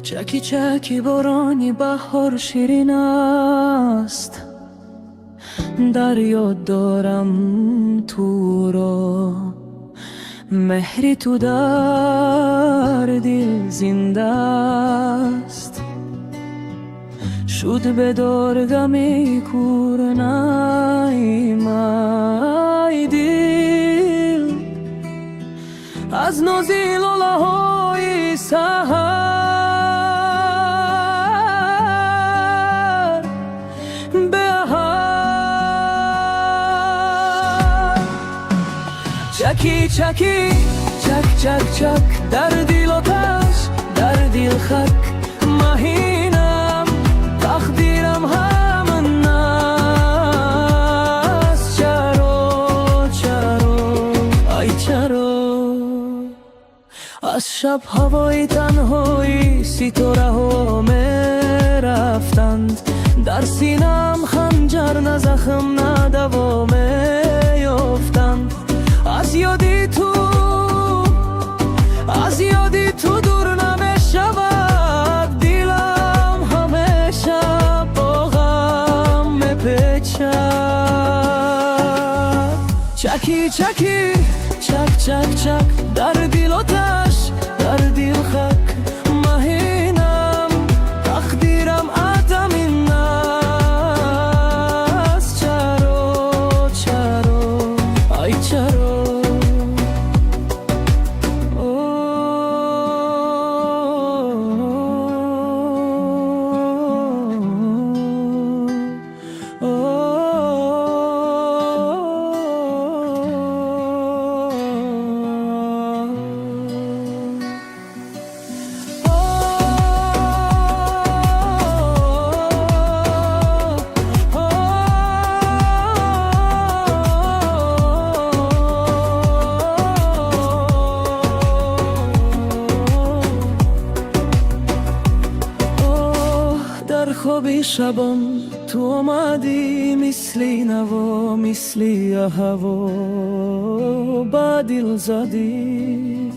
چکی چکی بارانی بهار شیرین است، در یاد دارم تو را. مهری تو در دل زنده است، شد به دارگمی کورنای مای دل. از نازی لاله های سحر به چکی چکی چک چک چک در دل آتش، در دل خاک مهینم، تقدیرم همین است. چرا چرا ای چرا از شب هوای تنهایی ستاره ها می رفتند، در سینم خنجر نه زخم نه دوا می یافتند. از یادی تو دور نمیشود، دلم همیشه با غم میپیچد. چکی چکی چک چک چک در دل آتش، در دل خاک مهینم، تقدیرم همین است. چرا چرا ای چرا در خواب شبم تو آمدی، مثلی نوا مثلی هوا با دل زدی.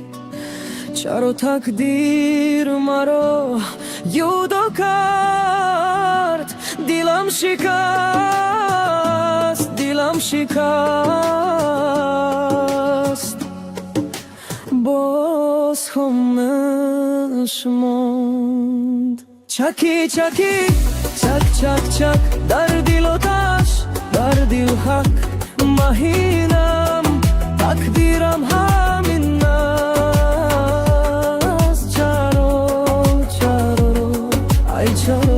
چرا تقدیر مرا یودا کرد، دلم شکست دلم شکست، باز هم نشماند. چکی چکی چک چک چک در دل آتش، در دل خاک مهینم، تقدیرم همین است. چرا چرا ای چرا